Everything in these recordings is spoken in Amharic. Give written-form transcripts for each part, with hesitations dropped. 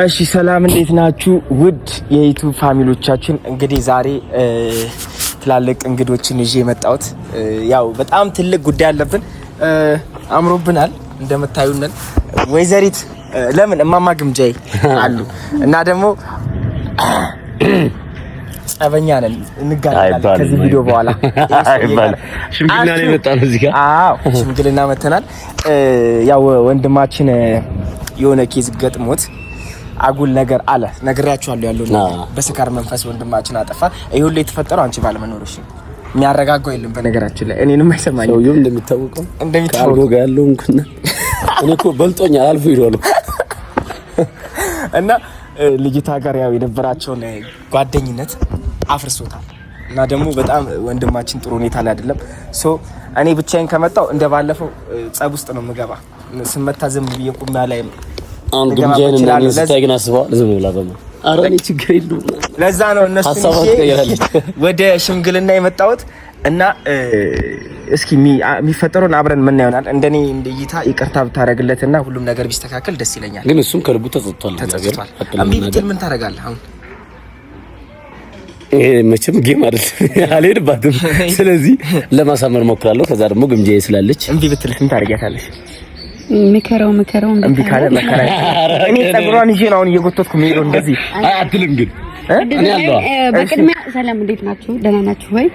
እሺ ሰላም እንዴት ናችሁ ውድ የዩቲዩብ ፋሚሊዎቻችን እንግዲህ ዛሬ ትላልቅ እንግዶችን ይዤ መጣሁት ያው በጣም ትልቅ ጉዳይ አለብን አምሮብናል እንደምታዩን ወይዘሪት ለምን እማማ ግምጃይ አሉ እና ደግሞ ጸበኛ ነን እንጋራለን ከዚህ ቪዲዮ በኋላ ሽምግልና ላይ መጣን እዚህ ጋር አዎ ሽምግልና መተናል ያው ወንድማችን የሆነ ኬዝ ገጥሞት አጉል ነገር አለ ነግራችኋለሁ ያለው በስካር መንፈስ ወንድማችን አጠፋ ይሄ ሁሉ የተፈጠረው አንቺ ባለመኖርሽ የሚያረጋጋው የለም በነገራችን ላይ እኔንም አይሰማኝ ሰውየው እንደሚታወቀው ጋር ያለው እንኩና እኔ እኮ በልጦኛል አልፎ ይሮል እና ልጅታ ጋር ያው የነበራቸውን ጓደኝነት አፍርሶታል እና ደግሞ በጣም ወንድማችን ጥሩ ሁኔታ ላይ አይደለም ሶ እኔ ብቻዬን ከመጣው እንደባለፈው ጸብ ውስጥ ነው የምገባ ስመታ ዝም ብዬ ቁም ያለ አንድ ግምጃን እና ለስታይግና ስባው ዝም ብላ በማ አራኒ ችግር የለውም ለዛ ነው እነሱ ወደ ሽምግልና የመጣሁት እና እስኪ የሚፈጠረውን አብረን ምን ይሆናል እንደኔ እንደይታ ይቅርታ ብታረግለትና ሁሉም ነገር ቢስተካከል ደስ ይለኛል ግን እሱም ከልቡ ተጸጽቷል ነገር አምቢብትል ምን ታረጋለህ አሁን መቼም ጌም አይደል አልሄድባትም ስለዚህ ለማሳመር ሞክራለሁ ከዛ ደግሞ ግምጃዬ ስላለች አምቢብትል ምን ታረጋታለሽ ምከረው እንዴ ካለ መከራ እኔ ጸጉሯን ይዤ ነው አሁን እየጎተትኩ የምሄደው እንደዚህ አትልም ግን እኔ አለው በቅድሚያ ሰላም እንዴት ናችሁ ደህና ናችሁ ወይ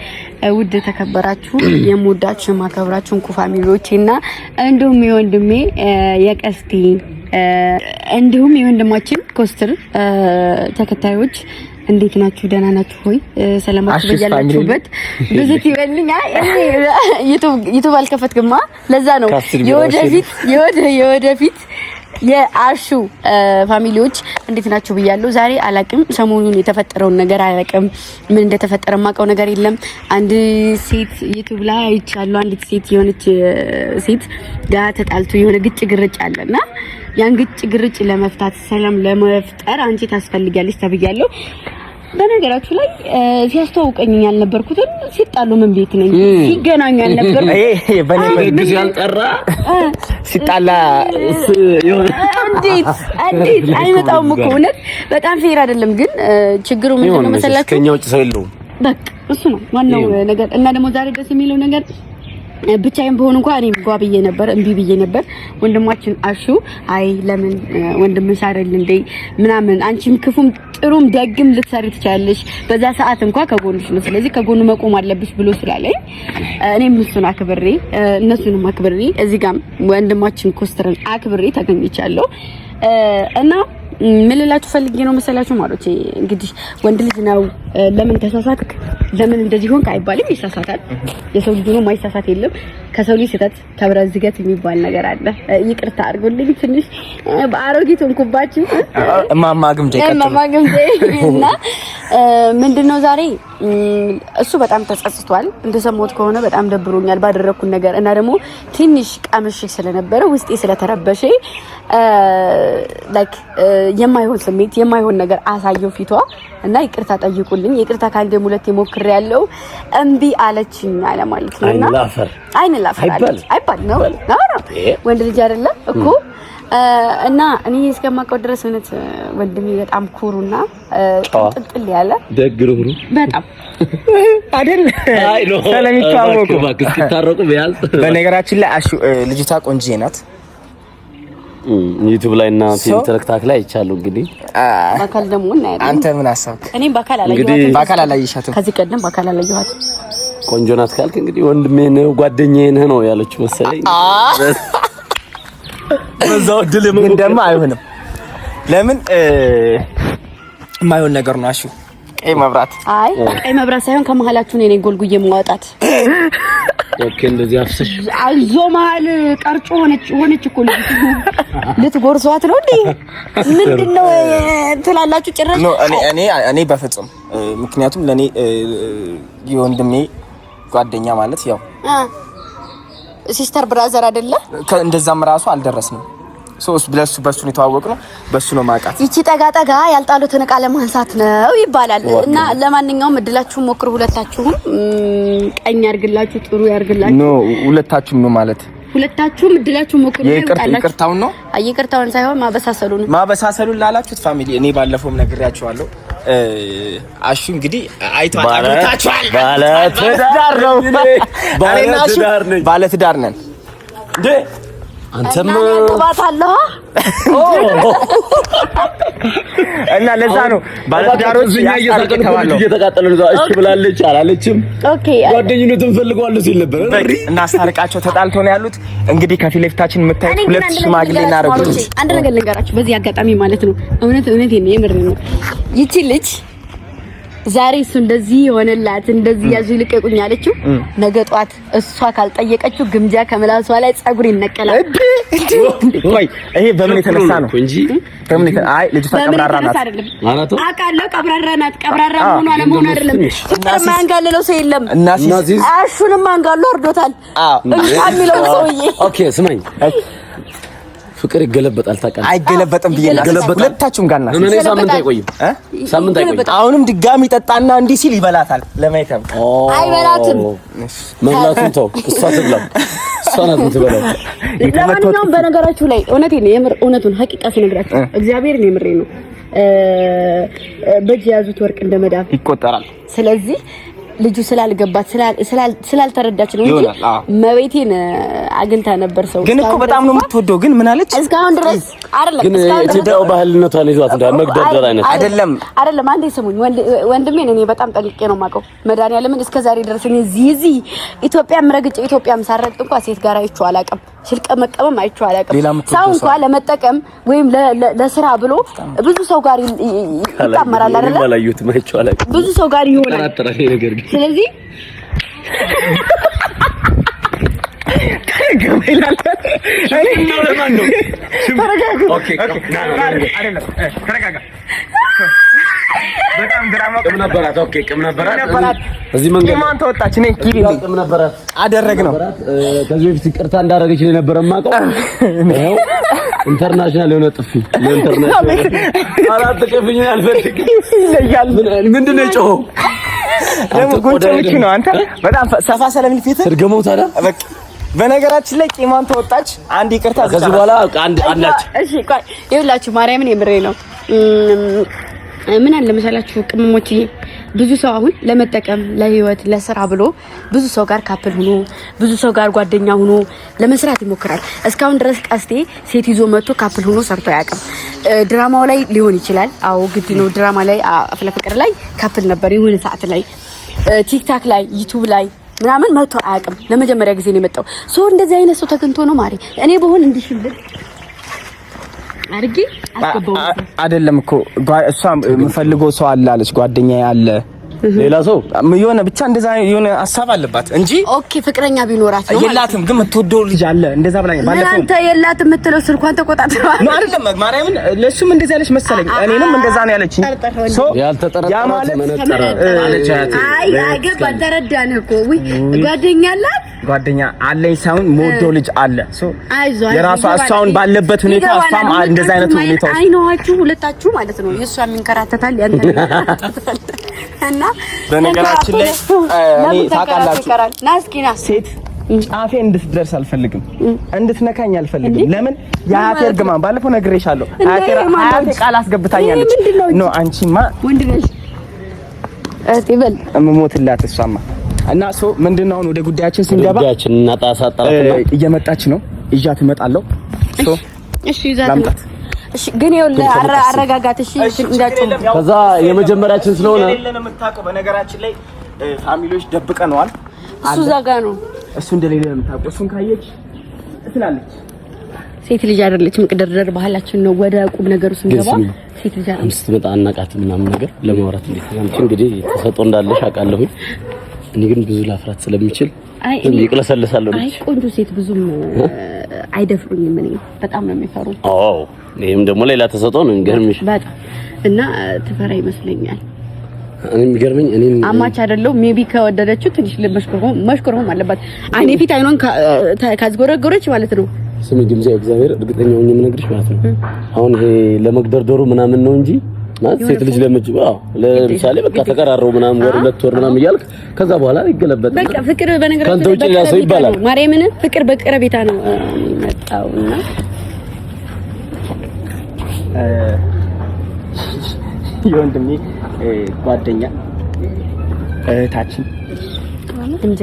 ውድ ተከበራችሁ የምወዳችሁ ማከብራችሁ እንቁ ፋሚሊዎቼና እንዲሁም የወንድሜ የቀስቲ እንዲሁም የወንድማችን ኮስትር ተከታዮች እንዴት ናችሁ ደህና ናችሁ ሆይ ሰላማችሁ በያላችሁበት ብዙት ይበልኝ ዩቲዩብ አልከፈትክማ ለዛ ነው የወደፊት የአሹ ፋሚሊዎች እንዴት ናችሁ ብያለሁ ዛሬ አላቅም ሰሞኑን የተፈጠረውን ነገር አላቅም ምን እንደተፈጠረ ማቀው ነገር የለም አንድ ሴት ዩቲዩብ ላይ አይቻለሁ አንዲት ሴት የሆነች ሴት ጋር ተጣልቶ የሆነ ግጭ ግርጭ አለና ያን ግጭ ግርጭ ለመፍታት ሰላም ለመፍጠር አንቺ ታስፈልጊያለሽ ተብያለሁ በነገራችሁ ላይ ሲያስተዋውቀኝ ያልነበርኩትን ሲጣሉ ምን ቤት ነኝ ሲገናኙ ያልነበርኩ በኔ በግዝ ያልጠራ ሲጣላ እንዴት አይመጣውም እኮ እውነት በጣም ፌር አይደለም ግን ችግሩ ምን ነው መሰላችሁ ከኛው ሰው የለውም በቃ እሱ ነው ዋናው ነገር እና ደግሞ ዛሬ ደስ የሚለው ነገር ብቻዬን በሆነ እንኳን እኔም ጓብዬ ነበር እንቢ ብዬ ነበር ወንድማችን አሹ አይ ለምን ወንድምሽ አይደል እንዴ ምናምን አንቺም ክፉም ጥሩም ደግም ልትሰሪ ትችያለሽ በዛ ሰዓት እንኳን ከጎንሽ ነው ስለዚህ ከጎኑ መቆም አለብሽ ብሎ ስላለኝ እኔም እሱን አክብሬ እነሱንም አክብሬ እዚህ ጋር ወንድማችን ኮስትርን አክብሬ ተገኝቻለሁ እና ምን ልላችሁ ፈልጌ ነው መሰላችሁ ማለት እንግዲህ ወንድ ልጅ ነው ለምን ተሳሳትክ ለምን እንደዚህ ሆንክ አይባልም ይሳሳታል የሰው ልጅ ነው ማይሳሳት የለም ከሰው ልጅ ስህተት ከብረት ዝገት የሚባል ነገር አለ ይቅርታ አድርጉልኝ ትንሽ በአሮጊት እንኩባችሁ እማማ ግምጃ እና ምንድነው ዛሬ እሱ በጣም ተጸጽቷል እንደሰሞት ከሆነ በጣም ደብሮኛል ባደረኩት ነገር እና ደግሞ ትንሽ ቀምሽ ስለነበረ ውስጤ ስለተረበሸ ላይክ የማይሆን ስሜት የማይሆን ነገር አሳየው ፊቷ እና ይቅርታ ጠይቁልኝ ይቅርታ ካንዴ ሙለት ይሞክር ያለው እንቢ አለችኝ አለ ማለት ነውና አይን ላፈር አይባል ነው ወንድ ልጅ አይደለ እኮ እና እኔ እስከማውቀው ድረስ እውነት ወንድሜ በጣም ኩሩና ጥንጥል ያለ ደግሩሩ በጣም አይደል አይ ነው ስለሚታወቁ ታረቁ ቢያልጥ በነገራችን ላይ አሹ ልጅቷ ቆንጆ ናት ዩቲዩብ ላይ እና ቲክቶክ ላይ አይቻለሁ እንግዲህ ባካል ደግሞ እና አንተ ምን አሰብክ እኔም ባካል አላየሻትም ከዚህ ቀደም ባካል አላየኋትም ቆንጆ ናት ካልክ እንግዲህ ወንድሜ ነው ጓደኛዬ ነው ያለችው መሰለኝ በዛው ድልም ግን ደግሞ አይሆንም ለምን የማይሆን ነገር ነው አሹ ቀይ መብራት ሳይሆን ከመሃላችሁ ነው እኔ ጎልጉዬ ማውጣት ኦኬ እንደዚህ አፍሰሽ አዞ መሃል ቀርጮ ሆነች እኮ ልትጎርሷት ነው እንዴ ምንድነው ትላላችሁ ጭራሽ ነው እኔ በፍጹም ምክንያቱም ለኔ የወንድሜ ጓደኛ ማለት ያው ሲስተር ብራዘር አይደለ እንደዛም ራሱ አልደረስንም ሶስ በሱ ነው የተዋወቅነው በሱ ነው ማቃት ይቺ ጠጋ ያልጣሉትን ቃለ ማንሳት ነው ይባላል እና ለማንኛውም እድላችሁ ሞክሩ ሁለታችሁም ቀኝ ያርግላችሁ ጥሩ ያርግላችሁ ኖ ሁለታችሁም ነው ማለት ሁለታችሁም እድላችሁ ሞክሩ። ይቅርታውን ነው ይቅርታውን ሳይሆን ማበሳሰሉን ላላችሁት ፋሚሊ እኔ ባለፈውም ነግሬያችኋለሁ። አሹ እንግዲህ አይቷል ባለትዳር ነን እንዴ አንተም ተባታለህ እና ለዛ ነው ባለትዳሮች እየተቃጠሉ ነው። እሺ ብላለች አላለችም። ኦኬ ጓደኝነትን ፈልገዋለሁ ሲል ነበር። እናስታርቃቸው ተጣልተው ነው ያሉት። እንግዲህ ከፊት ለፊታችን የምታዩት ሁለት ሽማግሌ እናረጉት። አንድ ነገር ልንገራችሁ በዚህ አጋጣሚ ማለት ነው። እውነት ነው የምር ነው። ይቺ ልጅ ዛሬ እሱ እንደዚህ ሆነላት እንደዚህ ያዙ ይልቀቁኝ አለችው። ነገ ጧት እሷ ካልጠየቀችው ግምጃ ከመላሷ ላይ ጸጉር ይነቀላል። ወይ ይሄ በምን የተነሳ ነው እንጂ በምን አይ ልጅቷ ቀብራራ ናት። አውቃለሁ ቀብራራ ናት። ቀብራራ መሆኗ ለመሆን አይደለም። ፍቅር ማንጋለለው ሰው የለም። አሹንም ማንጋሎ ወርዶታል የሚለው ሰውዬ። ኦኬ ስማኝ ፍቅር ይገለበጣል ታውቃለህ? አይገለበጥም ብዬሽ ሁለታችሁም ጋር ናችሁ። ምን ሳምንት አይቆይም። ሳምንት አይቆይም። አሁንም ድጋሚ ጠጣና እንዲህ ሲል ይበላታል። ለማይተም አይበላትም። መብላቱን ተው፣ እሷ ትብላ። እሷ ናት የምትበላው። ለማንኛውም በነገራችሁ ላይ እውነቴን ነው የምር እውነቱን ሀቂቃ ስነግራችሁ እግዚአብሔርን የምሬ ነው። በእጅ የያዙት ወርቅ እንደ መዳብ ይቆጠራል። ስለዚህ ልጁ ስላልገባት ስላልተረዳች ነው እንጂ መቤቴን አግኝታ ነበር። ሰው ግን እኮ በጣም ነው የምትወደው። ግን ምን አለች እስካሁን ድረስ አይደለም። ግን ኢትዮጵያው ባህልነቷን ይዟት እንደ መግደርደር አይነት አይደለም። አንዴ ስሙኝ፣ ወንድሜን እኔ በጣም ጠንቅቄ ነው የማውቀው። መድኃኒዓለምን እስከ ዛሬ ድረስ እኔ እዚህ ኢትዮጵያም ረግጬ ኢትዮጵያም ሳረግጥ እንኳን ሴት ጋር አይቼው አላውቅም። ሽልቀመቀመም አይቼው አላውቅም። ሰው እንኳን ለመጠቀም ወይም ለስራ ብሎ ብዙ ሰው ጋር ይጣመራል አይደል? ብዙ ሰው ጋር ይሆናል። ስለዚህ በጣም ድራማ ቅም ነበራት። ኦኬ ቅም ነበራት። እዚህ መንገድ ማን ተወጣች? ነኝ ኪቢ ቅም ነበራት አደረግነው። ከዚህ በፊት ይቅርታ እንዳደረገች ነው የነበረ የማውቀው። ይሄው ኢንተርናሽናል የሆነ ጥፊ ለኢንተርናሽናል አራት ጥፊኝ አልፈልግም ይለያል። ምንድነው የጮኸው? ደግሞ ጎንጨምቹ ነው አንተ በጣም ሰፋ ሰለሚል ፊት ትርገመው ታዲያ በቃ በነገራችን ላይ ቂማን ተወጣች። አንድ ይቅርታ ከዚህ በኋላ አንድ አላች። እሺ ቆይ ይኸውላችሁ ማርያምን የምሬ ነው። ምን አለ መሰላችሁ ቅመሞች፣ ብዙ ሰው አሁን ለመጠቀም ለህይወት ለስራ ብሎ ብዙ ሰው ጋር ካፕል ሆኖ ብዙ ሰው ጋር ጓደኛ ሆኖ ለመስራት ይሞክራል። እስካሁን ድረስ ቀስቴ ሴት ይዞ መጥቶ ካፕል ሆኖ ሰርቶ አያውቅም። ድራማው ላይ ሊሆን ይችላል። አዎ ግድ ነው። ድራማ ላይ አፍላ ፍቅር ላይ ካፕል ነበር የሆነ ሰዓት ላይ። ቲክታክ ላይ ዩቲዩብ ላይ ምናምን መጥቶ አያውቅም። ለመጀመሪያ ጊዜ ነው የመጣው። ሶ እንደዚህ አይነት ሰው ተገንቶ ነው ማሪ እኔ በሆን እንዲሽልል አርጊ አስገባው አይደለም እኮ እሷ የምፈልገው ሰው አለ አለች። ጓደኛዬ አለ ሌላ ሰው የሆነ ብቻ እንደዛ የሆነ ሐሳብ አለባት እንጂ ኦኬ ፍቅረኛ ቢኖራት ነው የላትም። ግን የምትወደው ልጅ አለ እንደዛ ብላኝ ባለፈው። አንተ የላትም የምትለው ስልኳን ተቆጣጥረዋል ነው አይደለም? ማርያምን ለሱም እንደዛ ያለች መሰለኝ። እኔንም እንደዛ ነው ያለችኝ። ሶ ያ ማለት አለቻት። አይ አገባ ተረዳነህ እኮ ወይ ጓደኛ አላት። ጓደኛ አለኝ ሳይሆን የምወደው ልጅ አለ። ሶ አይዞህ የራሷ እሷን ባለበት ሁኔታ እሷም እንደዛ አይነት ሁኔታ አይኗችሁ ሁለታችሁ ማለት ነው። የእሷ የሚንከራተታል ያንተ እና በነገራችን ላይ እኔ ታውቃላችሁ ናስኪና ሴት ጫፌ እንድትደርስ አልፈልግም፣ እንድትነካኝ አልፈልግም። ለምን የአያቴ እርግማን ባለፈው ነግሬሻለሁ። አያቴ ቃል አስገብታኛለች። ኖ አንቺማ ወንድ ነሽ እትበል እምሞትላት እሷማ። እና ሶ ምንድነው አሁን ወደ ጉዳያችን ስንገባ ጉዳያችን እናጣሳጣለና እየመጣች ነው። ይዣት እመጣለሁ። ሶ እሺ ይዛት እሺ ግን ይኸውልህ አረጋጋት። እሺ እንዳትጮህ። ከዛ የመጀመሪያችን ስለሆነ እንደሌለን የምታውቀው በነገራችን ላይ ፋሚሊዎች ደብቀነዋል። እሱ ዛጋ ነው። እሱ እንደሌለን የምታውቀው እሱን ካየች ትላለች። ሴት ልጅ አይደለችም። ቅድርድር ባህላችን ነው። ወደ ቁም ነገሩ ስንገባ ሴት ልጅ አይደለችም። ስትመጣ አናቃትም ምናምን ነገር ለማውራት እንዴት ነው እንግዲህ ተሰጦ እንዳለሽ አውቃለሁኝ። እኔ ግን ብዙ ላፍራት ስለሚችል ይቅለሰለሳለሁ። አይ ቆንጆ ሴት ብዙም አይደፍሩኝም። እኔ በጣም ነው የሚፈሩ። አዎ ይሄም ደግሞ ሌላ ተሰጦ ነው የሚገርምሽ። በጣም እና ትፈራ ይመስለኛል። እኔ የሚገርመኝ እኔ አማች አይደለው ሜቢ ከወደደችው ትንሽ መሽኮርም አለባት። አይኔ ፊት አይኗን ካዝጎረጎረች ማለት ነው። ስሚ ግምዛ እግዚአብሔር እርግጠኛ ሆኜ የምነግርሽ ማለት ነው። አሁን ይሄ ለመግደርደሩ ምናምን ነው እንጂ ማለት ሴት ልጅ ለምሳሌ በቃ ተቀራረው ምናምን ወር 2 ወር ምናምን እያልክ ከዛ በኋላ ይገለበጥ በቃ ፍቅር በነገራችን ላይ በቃ ሰው ይባላል ማርያምን ፍቅር በቀረቤታ ነው መጣውና የወንድሜ ጓደኛ እህታችን እንጂ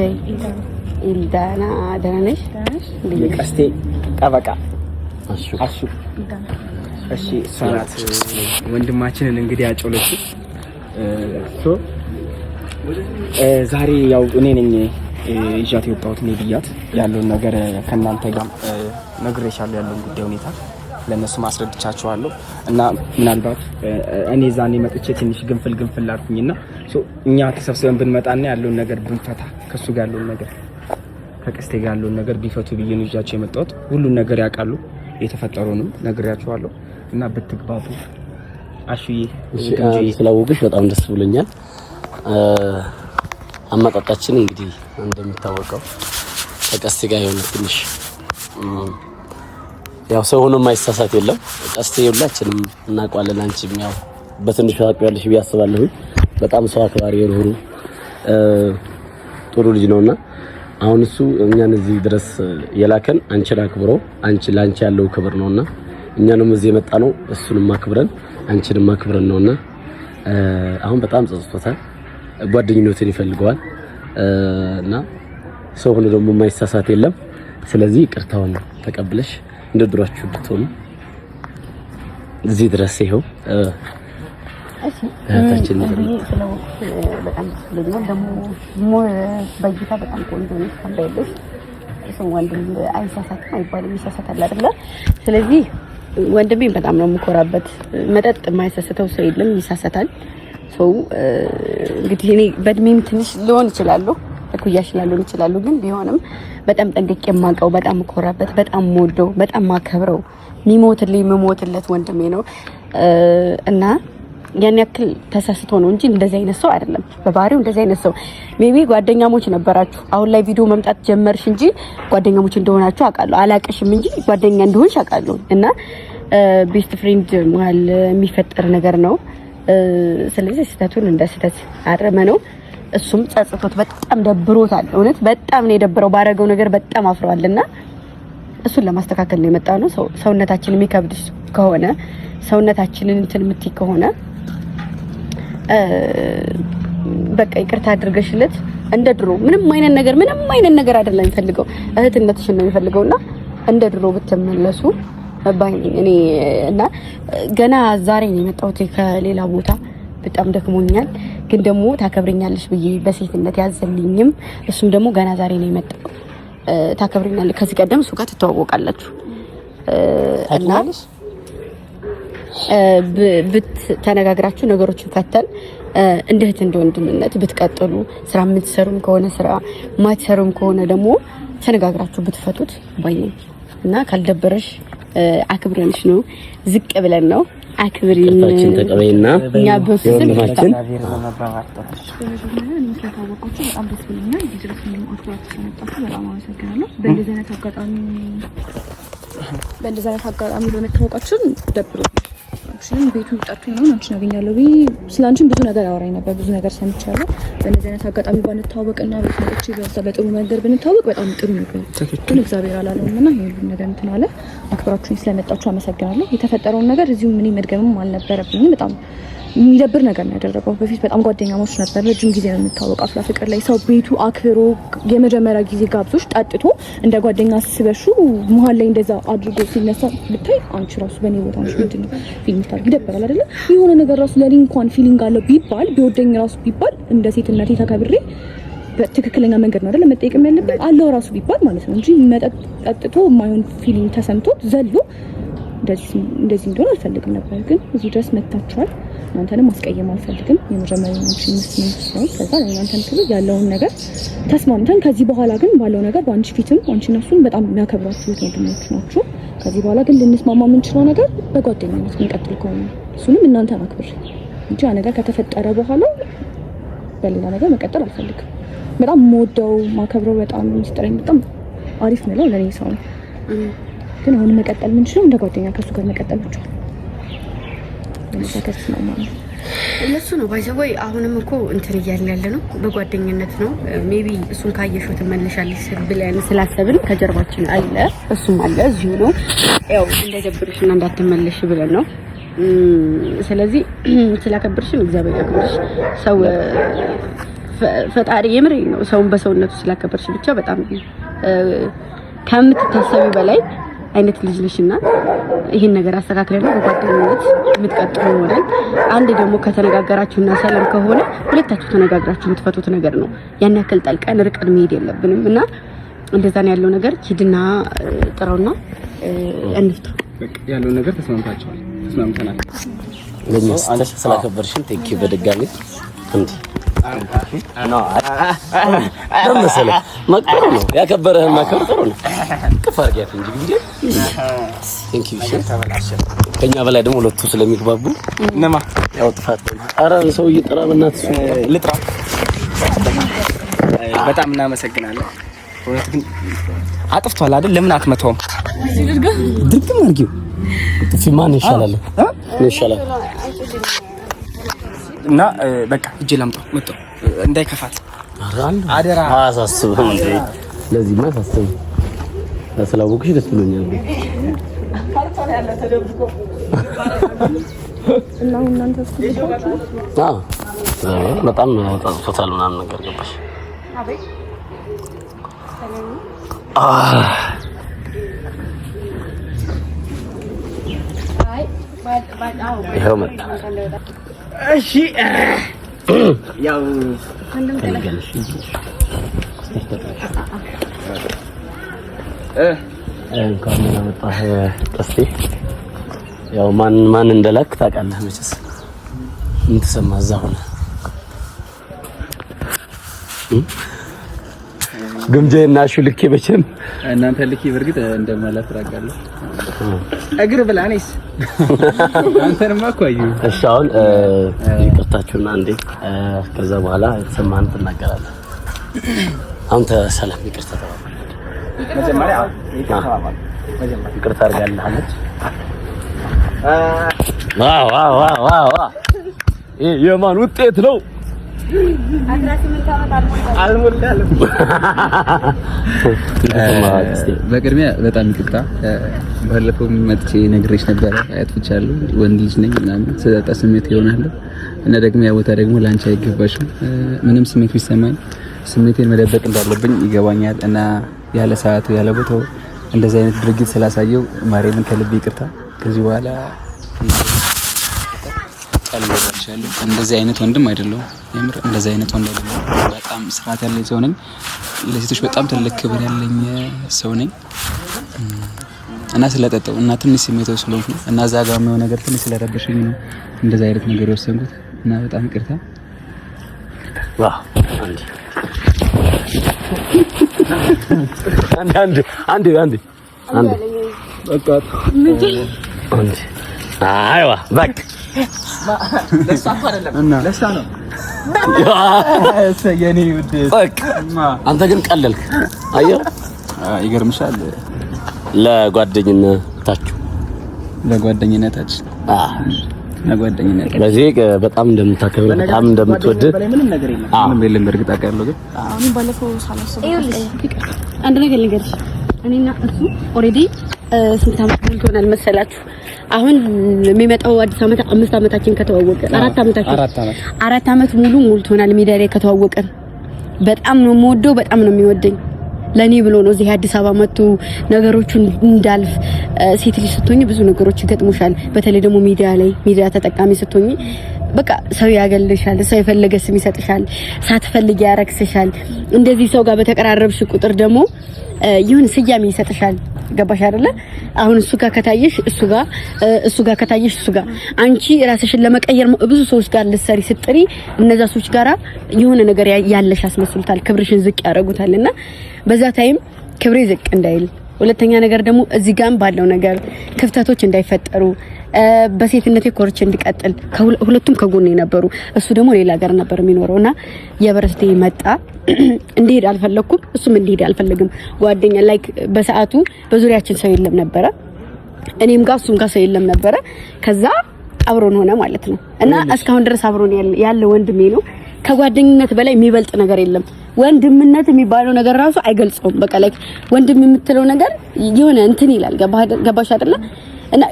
ኢልዳና ደህና ነሽ የቀስቴ ጠበቃ አሹ እሺ ሰራት ወንድማችንን እንግዲህ ያጮለች ዛሬ ያው እኔ ነኝ ይዣት የወጣሁት ነው ብያት ያለውን ነገር ከናንተ ጋር ነግሬሻለሁ ያለውን ጉዳይ ሁኔታ ለነሱ ማስረድቻቸዋለሁ እና ምናልባት እኔ ዛኔ መጥቼ ትንሽ ግንፍል አልኩኝና እኛ ተሰብስበን ብንመጣና ያለውን ነገር ብንፈታ ከሱ ጋር ያለውን ነገር ከቀስቴ ጋር ያለውን ነገር ቢፈቱ ብዬ ነው ይዣቸው የመጣሁት ሁሉን ነገር ያውቃሉ የተፈጠሩንም ነግሬያቸዋለሁ እና ብትግባቡ አሹዬ ስላወቅሽ በጣም ደስ ብሎኛል አመጣጣችን እንግዲህ እንደሚታወቀው ከቀስቴ ጋር የሆነ ትንሽ ያው ሰው ሆኖ የማይሳሳት የለም ቀስቴ ሁላችንም እናውቀዋለን አንቺም ያው በትንሹ ታውቂዋለሽ ብዬ አስባለሁ በጣም ሰው አክባሪ የሆነ ጥሩ ልጅ ነውና አሁን እሱ እኛን እዚህ ድረስ የላከን አንቺን አክብሮ ላንቺ ያለው ክብር ነውና እኛንም እዚህ የመጣ ነው እሱንም አክብረን አንቺንም አክብረን ነውና አሁን በጣም ጸጽቶታል ጓደኝነትን ይፈልገዋል እና ሰው ሆኖ ደግሞ የማይሳሳት የለም ስለዚህ ይቅርታውን ተቀብለሽ እንደ ድሯችሁ ብትሆኑ እዚህ ድረስ ይሄው ታችን ነው በጣም ስለዚህ ደግሞ ሞር በእይታ በጣም ቆንጆ ነው ታምባለሽ ሰው ወንድም አይሳሳትም አይባልም ይሳሳታል አይደል ስለዚህ ወንድሜ በጣም ነው የምኮራበት መጠጥ የማይሳሳተው ሰው የለም ይሳሳታል ሰው እንግዲህ እኔ በእድሜም ትንሽ ሊሆን ይችላል እኩያሽ ላልሆን ይችላል ግን ቢሆንም በጣም ጠንቅቄ የማውቀው በጣም እኮራበት በጣም ሞደው በጣም ማከብረው የሚሞትለት ወንድሜ ነው እና ያን ያክል ተሳስቶ ነው እንጂ እንደዚህ አይነት ሰው አይደለም በባህሪው እንደዚህ አይነት ሰው ሜቢ ጓደኛሞች ነበራችሁ አሁን ላይ ቪዲዮ መምጣት ጀመርሽ እንጂ ጓደኛሞች እንደሆናችሁ አውቃለሁ አላቀሽም እንጂ ጓደኛ እንደሆንሽ አውቃለሁ እና ቤስት ፍሬንድ መሀል የሚፈጠር ነገር ነው ስለዚህ ስህተቱን እንደ ስህተት አረመ ነው እሱም ጸጽቶት በጣም ደብሮታል እውነት በጣም ነው የደብረው ባረገው ነገር በጣም አፍሯልና እሱን ለማስተካከል ነው የመጣው ነው ሰውነታችን የሚከብድሽ ከሆነ ሰውነታችንን እንትን ምትይ ከሆነ በቃ ይቅርታ አድርገሽለት እንደ ድሮ ምንም አይነት ነገር አይደለም የሚፈልገው እህትነትሽን ነው የሚፈልገውና እንደ ድሮ ብትመለሱ እኔ እና ገና ዛሬ ነው የመጣሁት ከሌላ ቦታ በጣም ደክሞኛል ግን ደግሞ ታከብረኛለሽ ብዬ በሴትነት ያዘልኝም እሱም ደግሞ ገና ዛሬ ነው የመጣው ታከብረኛለሽ ከዚህ ቀደም እሱ ጋር ትተዋወቃላችሁ እና ተነጋግራችሁ ነገሮችን ፈተን እንደ እህት እንደ ወንድምነት ብትቀጥሉ ስራ የምትሰሩም ከሆነ ስራ ማትሰሩም ከሆነ ደግሞ ተነጋግራችሁ ብትፈቱት ባይ እና ካልደበረሽ አክብረንሽ ነው ዝቅ ብለን ነው አክብሪን ተቀበይና እኛ በፍጹም ወንድማችን በእንደዚህ አይነት አጋጣሚ በመታወቃችን ደብሮኝ አክሽን ቤቱን ጠርቶኝ ነው አንቺን አገኛለሁ ስላንቺም ብዙ ነገር ያወራኝ ነበር ብዙ ነገር ሰምቻለሁ በእንደዚህ አይነት አጋጣሚ ባንታወቅና በተመጥቼ በጥሩ መንገድ ብንታወቅ በጣም ጥሩ ነበር ግን እግዚአብሔር አላለውምና ይሄን ነገር እንትን አለ አክብራችሁኝ ስለመጣችሁ አመሰግናለሁ የተፈጠረውን ነገር እዚሁ ምን መድገምም አልነበረብኝም በጣም የሚደብር ነገር ነው ያደረገው በፊት በጣም ጓደኛሞች ነበር ረጅም ጊዜ ነው የምታወቀው አፍላ ፍቅር ላይ ሰው ቤቱ አክብሮ የመጀመሪያ ጊዜ ጋብዞሽ ጠጥቶ እንደ ጓደኛ አስበሹ መሀል ላይ እንደዛ አድርጎ ሲነሳ ብታይ አንቺ ራሱ በኔ ቦታ ነሽ ምንድነው ፊልም ታርግ ይደብራል አይደለ የሆነ ነገር ራሱ ለኔ እንኳን ፊሊንግ አለው ቢባል ቢወደኝ ራሱ ቢባል እንደ ሴትነቴ ተከብሬ በትክክለኛ መንገድ ነው አይደለ መጠየቅ ያለበት አለው ራሱ ቢባል ማለት ነው እንጂ መጠጥ ጠጥቶ የማይሆን ፊሊንግ ተሰምቶት ዘሎ እንደዚህ እንደሆነ አልፈልግም ነበር ግን እዚህ ድረስ መጥታችኋል እናንተንም ማስቀየም አልፈልግም የመጀመሪያው ነው ከዛ እናንተን ክሉ ያለውን ነገር ተስማምተን ከዚህ በኋላ ግን ባለው ነገር በአንቺ ፊትም አንቺ ነሱን በጣም የሚያከብራችሁ ወንድሞች ናችሁ ከዚህ በኋላ ግን ልንስማማ የምንችለው ነገር በጓደኝነት እንቀጥል ከሆነ እሱንም እናንተን አክብር እንጂ ያ ነገር ከተፈጠረ በኋላ በሌላ ነገር መቀጠል አልፈልግም በጣም ሞደው ማከብረው በጣም ሚስጥረኝ በጣም አሪፍ ነው ለኔ ሰው ግን አሁን መቀጠል የምንችለው እንደ ጓደኛ ከሱ ጋር መቀጠል ብቻ ተከስ ነው ማለት ለሱ ነው ባይዘው አሁንም እኮ እንትን እያልን ያለ ነው በጓደኝነት ነው ሜቢ እሱን ካየሽው ተመለሻለሽ ብለን ስላሰብን ከጀርባችን አለ እሱም አለ እዚሁ ነው ያው እንደደብርሽና እንዳትመለሽ ብለን ነው ስለዚህ ስላከብርሽን እግዚአብሔር ያክብርሽ ሰው ፈጣሪ የምሬ ነው ሰውን በሰውነቱ ስላከብርሽ ብቻ በጣም ከምትታሰቢ በላይ አይነት ልጅ ነሽና ይሄን ነገር አስተካክለና በጓደኝነት የምትቀጥሉ ሞዴል አንድ ደግሞ ከተነጋገራችሁና ሰላም ከሆነ ሁለታችሁ ተነጋግራችሁ የምትፈቱት ነገር ነው ያን ያክል ጠልቀን ርቀን መሄድ የለብንም እና እንደዛ ነው ያለው ነገር ኪድና ጥራውና እንፍታ በቃ ያለው ነገር ተስማምተናል ለኛስ ስላከበርሽን ቴንኪው በድጋሚ እንዴ ነው ደምሰለ ማከሩ ነው ያከበረህ ማከሩ ጥሩ ነው ከፋርጊያት እንጂ እንዴ ቴንኪው እሺ ከኛ በላይ ደግሞ ሁለቱ ስለሚግባቡ እነማ ያው ጥፋት አረ ሰው ይጥራ በእናትህ ልጥራ በጣም እናመሰግናለን ወይስ ግን አጥፍቷል አይደል ለምን አትመተውም ድርግም አድርጊው ጥፊ ማን ይሻላል ይሻላል እና በቃ እጄ ላምጣው መጣው እንዳይከፋት አደራ አሳስብም እንዴ ለዚህ ማ አሳስብ ለሰላውኩሽ ደስ ብሎኛል ካርቶን ያለ ተደብቆ እና እናንተ እስኪ በጣም ቶታል ምናምን ነገር ገባሽ አቤት ይሄው መጣ እሺ ያው ተንገልሽ እንኳን መጣህ ቀስቴ ያው ማን እንደላክ ታውቃለህ መቼስ ምን ተሰማህ እዛ ሆነ ግምጄና ሹልኬ በቸም እናንተ ልኬ በርግጥ እንደማላት ተራጋለሁ እግር ብላኔስ አንተንማ ቆዩ እሺ አሁን ይቅርታችሁና እንዴ ከዛ በኋላ የተሰማህን ትናገራለህ አንተ ሰላም ይቅርታ ተባባል መጀመሪያ ይቅርታ አድርጋለች ዋው የማን ውጤት ነው 18 ዓመት አልሞላለም በቅድሚያ በጣም ይቅርታ ባለፈው መጥቼ ነግሬሽ ነበር አጥፍቻለሁ ወንድ ልጅ ነኝ ምናምን ስለጣ ስሜት ይሆናል እና ደግሞ ያ ቦታ ደግሞ ላንቺ አይገባሽም ምንም ስሜት ቢሰማኝ ስሜቴን መደበቅ እንዳለብኝ ይገባኛል እና ያለ ሰዓቱ ያለ ቦታው እንደዚህ አይነት ድርጊት ስላሳየው ማርያምን ከልብ ይቅርታ ከዚህ በኋላ ቀልበሻለሁ እንደዚህ አይነት ወንድም አይደለም የምር እንደዚህ አይነት ወንድ አይደለም በጣም ስርዓት ያለኝ ሰው ነኝ ለሴቶች በጣም ትልቅ ክብር ያለኝ ሰው ነኝ እና ስለጠጣው እና ትንሽ ስሜታዊ ስለሆንኩ እና እዛ ጋር የሆነ ነገር ትንሽ ስለረበሸኝ ነው እንደዚህ አይነት ነገር ወሰንኩት እና በጣም ይቅርታ ዋው አንዴ በቃ አንዴ አይዋ በቃ ለሷ አይደለም ለሷ ነው የኔ ውድ በቃ አንተ ግን ቀለልክ አየው ይገርምሻል ለጓደኝነታችሁ በዚህ በጣም እንደምታከብር በጣም እንደምትወድ ምንም ነገር የለም ምንም የለም እርግጥ አውቃለሁ ግን አሁን ባለፈው ሳላስበው አንድ ነገር ልንገርሽ እኔና እሱ ኦሬዲ ስንት ዓመት ሆኖናል መሰላችሁ አሁን የሚመጣው አዲስ ዓመት 5 ዓመታችን ከተዋወቀን 4 ዓመት ሙሉ ሞልቶናል ሚዲያ ላይ ከተዋወቀን በጣም ነው የምወደው በጣም ነው የሚወደኝ ለኔ ብሎ ነው እዚህ አዲስ አበባ መጥቶ ነገሮቹን እንዳልፍ ሴት ልጅ ስትሆኚ ብዙ ነገሮች ይገጥሙሻል በተለይ ደግሞ ሚዲያ ተጠቃሚ ስትሆኚ በቃ ሰው ያገልሻል ሰው የፈለገ ስም ይሰጥሻል ሳትፈልጊ ያረክስሻል እንደዚህ ሰው ጋር በተቀራረብሽ ቁጥር ደግሞ ይሁን ስያሜ ይሰጥሻል ገባሽ አይደለ አሁን እሱ ጋር ከታየሽ እሱ ጋር ከታየሽ እሱ ጋር አንቺ ራስሽን ለመቀየር ብዙ ሰዎች ጋር ልትሰሪ ስትጥሪ እነዛ ሰዎች ጋራ የሆነ ነገር ያለሽ አስመስሉታል ክብርሽን ዝቅ ያደርጉታልና በዛ ታይም ክብሬ ዝቅ እንዳይል ሁለተኛ ነገር ደግሞ እዚህ ጋር ባለው ነገር ክፍተቶች እንዳይፈጠሩ በሴትነቴ ኮርች እንድቀጥል ሁለቱም ከጎኔ ነበሩ እሱ ደግሞ ሌላ ሀገር ነበር የሚኖረውና የበረስቴ መጣ እንዲሄድ አልፈለኩም እሱም እንዲሄድ አልፈለግም ጓደኛ ላይክ በሰዓቱ በዙሪያችን ሰው የለም ነበር እኔም ጋር እሱም ጋር ሰው የለም ነበር ከዛ አብሮን ሆነ ማለት ነው። እና እስካሁን ድረስ አብሮን ያለ ወንድሜ ነው። ከጓደኝነት በላይ የሚበልጥ ነገር የለም። ወንድምነት የሚባለው ነገር ራሱ አይገልጸውም። በቃ ላይ ወንድም የምትለው ነገር የሆነ እንትን ይላል። ገባሽ አይደለ? እና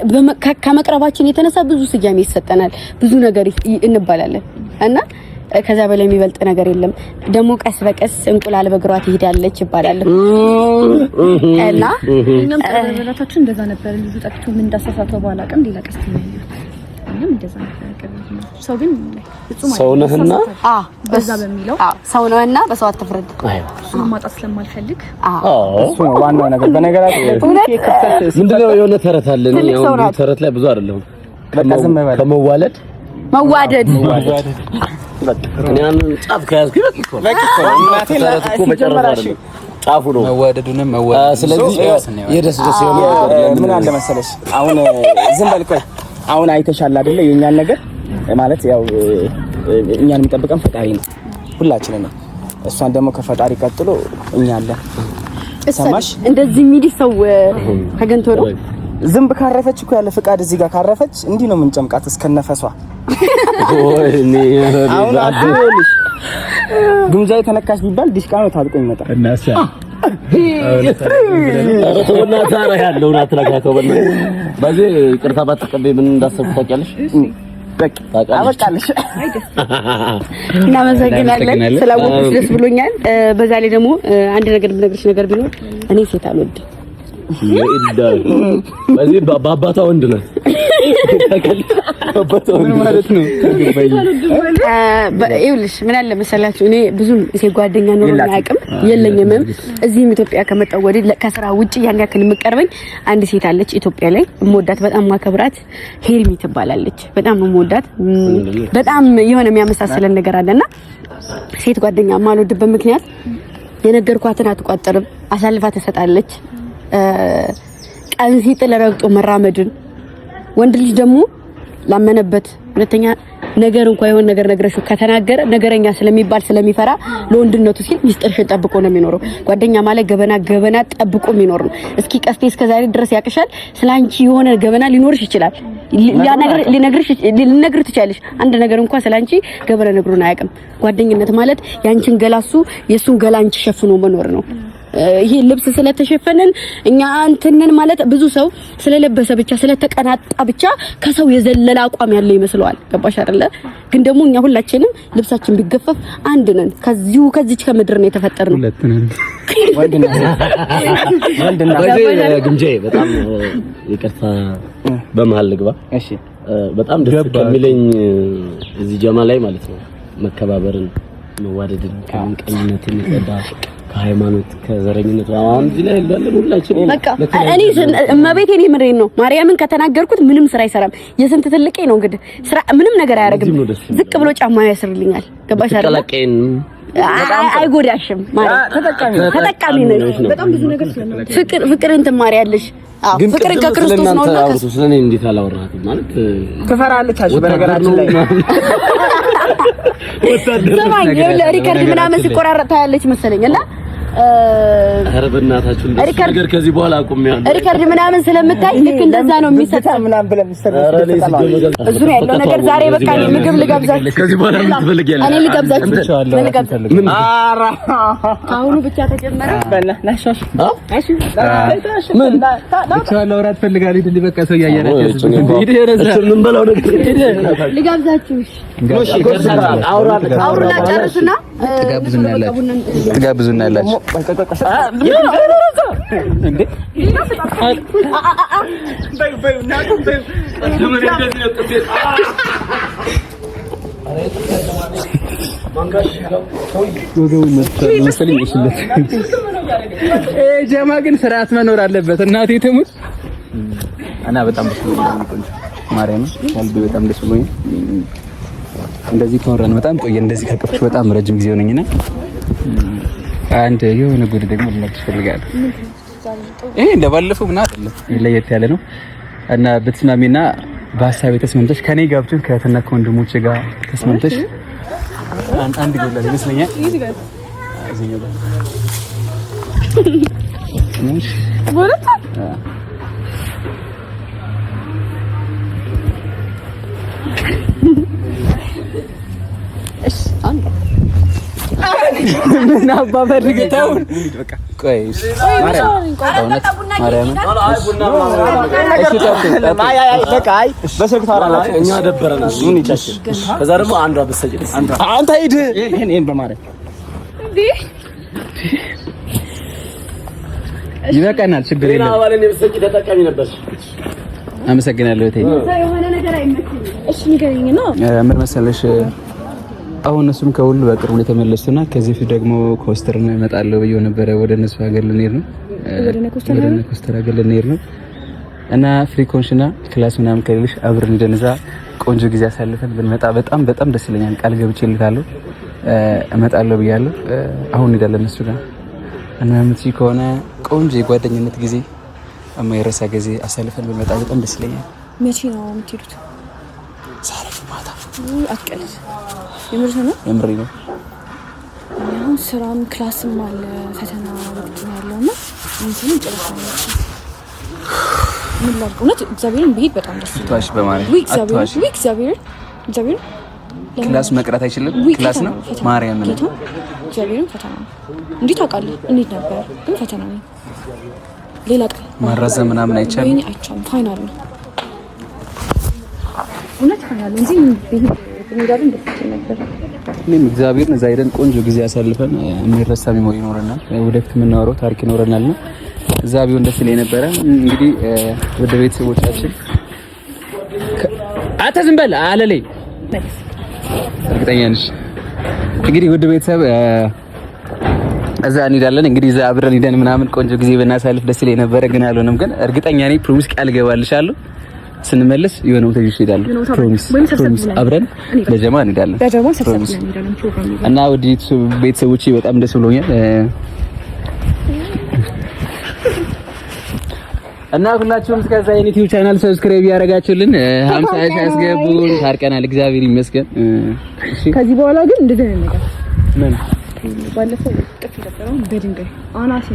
ከመቅረባችን የተነሳ ብዙ ስያሜ ይሰጠናል፣ ብዙ ነገር እንባላለን እና ከዛ በላይ የሚበልጥ ነገር የለም። ደግሞ ቀስ በቀስ እንቁላል በእግሯ ትሄዳለች ይባላል እና እኛም ተበላታችን እንደዛ ነበር። ልጁ ጠጥቶ ምን እንዳሳሳተው ባላቀም ሌላ ቀስ ነው እኛም እንደዛ ነበር። ሰው ግን ሰው ነህና በዛ በሚለው ሰው ነህና በሰው አትፍረድ። እሱን ማጣት ስለማልፈልግ እሱ ነው ዋናው ነገር። በነገራችን ምንድነው የሆነ ተረት አለን። ያው ተረት ላይ ብዙ አይደለም ከመዋለድ መዋደድ እኔ ያን ጫፍ ከያዝኩ በቃ ተረት እኮ መጨረሻ አይደለም ጫፉ ነው መዋደዱንም መዋደድ። ስለዚህ የደስ ምን አለ መሰለሽ አሁን ዝም በል ቆይ አሁን አይተሻል አይደለ? የኛን ነገር ማለት ያው እኛን የሚጠብቀን ፈጣሪ ነው ሁላችንን ነው። እሷን ደግሞ ከፈጣሪ ቀጥሎ እኛ አለን። ሰማሽ? እንደዚህ የሚል ሰው ተገንቶ ነው። ዝንብ ካረፈች እኮ ያለ ፍቃድ እዚህ ጋር ካረፈች እንዲህ ነው የምንጨምቃት እስከነፈሷ። ወይኔ አሁን አትልሽ ጉንጃ የተነካሽ ቢባል ዲሽቃ ነው ታጥቆ ይመጣል። እናሳ አረተውና ታራ ያለውና ተላጋተው በዚህ ቅርታ ባትቀበይ ምን እንዳሰብኩ ታውቂያለሽ? በቃ አበቃለሽ። እናመሰግናለን። ስላወቅሽ ደስ ብሎኛል። በዛ ላይ ደግሞ አንድ ነገር ብነግርሽ ነገር ቢኖር እኔ ሴት አልወድም። በዚህ በአባቷ ወንድ ነው ማለት ነው። ይኸውልሽ ምን አለ መሰላችሁ እኔ ብዙም ሴት ጓደኛ ኖሮኝ አያውቅም የለኝም። እዚህም ኢትዮጵያ ከመጣሁ ወዲህ ከስራ ውጪ ያን ያክል የምቀርበኝ አንድ ሴት አለች ኢትዮጵያ ላይ የምወዳት በጣም ማከብራት ሄርሚ ትባላለች። በጣም የምወዳት በጣም የሆነ የሚያመሳስለን ነገር አለና ሴት ጓደኛ የማልወድበት ምክንያት የነገርኳትን አትቋጥርም፣ አሳልፋ ትሰጣለች። ቀን ሲጥል ረግጦ መራመድን ወንድ ልጅ ደግሞ ላመነበት ሁለተኛ ነገር እንኳን የሆነ ነገር ነግረሽው ከተናገረ ነገረኛ ስለሚባል ስለሚፈራ ለወንድነቱ ሲል ሚስጥርሽን ጠብቆ ነው የሚኖረው። ጓደኛ ማለት ገበና ጠብቆ የሚኖር ነው። እስኪ ቀስቴ እስከዛሬ ድረስ ያቅሻል። ስላንቺ የሆነ ገበና ሊኖርሽ ይችላል። ያ ነገር ሊነግርሽ ትችያለሽ። አንድ ነገር እንኳን ስላንቺ ገበና ነግሮን አያውቅም። ጓደኝነት ማለት ያንቺን ገላሱ የሱን ገላንቺ ሸፍኖ መኖር ነው። ይሄ ልብስ ስለተሸፈነን እኛ አንተነን ማለት ብዙ ሰው ስለለበሰ ብቻ ስለተቀናጣ ብቻ ከሰው የዘለለ አቋም ያለው ይመስለዋል። ገባሽ አይደለ? ግን ደግሞ እኛ ሁላችንም ልብሳችን ቢገፈፍ አንድ ነን። ከዚች ከምድር ነው የተፈጠርነው። ወንድና ግምጄ በጣም ይቅርታ በመሃል ልግባ። እሺ በጣም ደስ ከሚለኝ እዚህ ጀማ ላይ ማለት ነው መከባበርን፣ መዋደድን፣ ከምንቀኝነትን ይጸዳ ከሃይማኖት ከዘረኝነት አሁን እዚህ ላይ ያለን ሁላችን በቃ እኔ እመቤቴን የምሬን ነው ማርያምን ከተናገርኩት ምንም ስራ አይሰራም። የስንት ትልቄ ነው እንግዲህ ስራ ምንም ነገር አያደርግም። ዝቅ ብሎ ጫማ ያስርልኛል። ገባሽ አይደል? አይጎዳሽም ማለት ተጠቃሚ ነሽ። በጣም ብዙ ነገር ስለማለት ፍቅርን ትማሪያለሽ። ፍቅርን ከክርስቶስ ነው እና ስለኔ እንዴት አላወራህም ማለት ትፈራለች። በነገራችን ላይ ሰማኝ ሪከርድ ምናምን ሲቆራረጥ ታያለች መሰለኝ እና ኧረ በእናታችሁ ነገር ከዚህ በኋላ አቁሜያለሁ። ሪከርድ ምናምን ስለምታይ ልክ እንደዛ ነው የሚሰጠው ምናምን ብለን እሱ ነው ያለው ነገር። ዛሬ በቃ ምግብ ልጋብዛችሁ። ከዚህ በኋላ ምን ትፈልጊያለሽ? እኔ ልጋብዛችሁ። ምን ካሁኑ ብቻ ተጀመረ በእናትሽ እሺ ምን ብቻ ለወራት ፈልጋለሁ። ይድል በቃ ሰው ያያናችሁ ምን በላው ነገር ልጋብዛችሁ። አውሩና ጨርስና ትጋብዙናላችሁ። ጀማ ግን ስርዓት መኖር አለበት። እናቴ ትሙት እና በጣም ደስ ብሎኛል። ማርያም ወልድ በጣም ደስ ብሎኛል። እንደዚህ ተወራን በጣም ቆየ። እንደዚህ ከቅፍሽ በጣም ረጅም ጊዜ ሆነኝና አንድ የሆነ ጉድ ደግሞ ልነግርሽ እፈልጋለሁ። ይሄ እንደባለፈው ምን አይደለም፣ ለየት ያለ ነው እና ብትስማሚና በሀሳቤ ተስማምተሽ ከኔ ጋር ብቻ ከእህትና ከወንድሞቼ ጋር ተስማምተሽ አንድ ጎላ ይመስለኛል። እዚህኛው ጋር እሺ አንድ ምን አባ ፈልገው በቃ ቆይ በስልክ ታወራላችሁ። እኛ ደበረናል። ምን ይቻላል? ከዛ ደግሞ አንዷ በሰጭ አንተ ሂድ። ይሄን በማለት ይበቃናል። ችግር የለም። አባለን የበሰጭ ተጠቃሚ ነበር። አመሰግናለሁ እቴ። የሆነ ነገር አይመችም። እሺ ንገሪኝና ምን መሰለሽ አሁን እነሱም ከሁሉ በቅርቡ የተመለሱና ከዚህ ፊት ደግሞ ኮስተር ነው እመጣለሁ ብዬው ነበረ። ወደ እነሱ ሀገር ልንሄድ ነው። ወደ ኮስተር ሀገር ልንሄድ ነው እና ፍሪኮንሽና ክላስ ምናምን ከሌለሽ አብረን እንደነዛ ቆንጆ ጊዜ አሳልፈን ብንመጣ በጣም ደስ ይለኛል። ቃል ገብቼልታለሁ እመጣለሁ ብያለሁ። አሁን እንሄዳለን እነሱ ጋር እና የምትይ ከሆነ ቆንጆ የጓደኝነት ጊዜ የማይረሳ ጊዜ አሳልፈን ብንመጣ በጣም ደስ ይለኛል። መቼ ነው የምትሄዱት? ዛሬ ማታ። አትቀልድ። የምር ነው። አሁን ስራም ክላስም አለ ፈተና ወቅት ነው ያለውና እንትን ጨርሰናል። ምን ላድርግ? እውነት እግዚአብሔርን ብሄድ በጣም ደስ ይላል። አትዋሽ በማለት እግዚአብሔር ክላስ መቅረት አይችልም። ክላስ ነው ማርያም ነው። እግዚአብሔርን ፈተና ነው። እንዴት ታውቃለህ? እንዴት ነበር ግን ፈተና ነው። ሌላ ቀን ማራዘም ምናምን አይቻልም። ፋይናል ነው። እውነት ፋይናል እንጂ እንዴት ነበር? እኔም እግዚአብሔር እዛ ሄደን ቆንጆ ጊዜ አሳልፈን የሚረሳ ሜሞሪ ይኖረናል። ወደፊት የምናወራው ታሪክ ይኖረናል። እዛ ቢሆን ደስ ይለኝ ነበረ። እንግዲህ ወደ ቤተሰቦቻችን አተ ዝም በል አለለይ እርግጠኛ ነሽ? እንግዲህ ወደ ቤተሰብ እዛ እንሄዳለን። እንግዲህ እዛ አብረን ሄደን ምናምን ቆንጆ ጊዜ ብናሳልፍ ደስ ይለኝ ነበረ፣ ግን አልሆነም። ግን እርግጠኛ ነኝ ፕሮሚስ ቃል ገባልሻለሁ ስንመለስ የሆነ ቦታ ይሄዳል። ፕሮሚስ አብረን ለጀማ እንሄዳለን እና ወደ ቤተሰቦቼ በጣም ደስ ብሎኛል እና ሁላችሁም እስከዛ የዩቲዩብ ቻናል ሰብስክራይብ ያደረጋችሁልን 50 ሺህ ያስገቡን ታርቀናል። እግዚአብሔር ይመስገን። ከዚህ በኋላ ግን እንደዚህ ነው ነገር ምን ባለፈው ጥፍ ተፈራው በድንጋይ አናሴ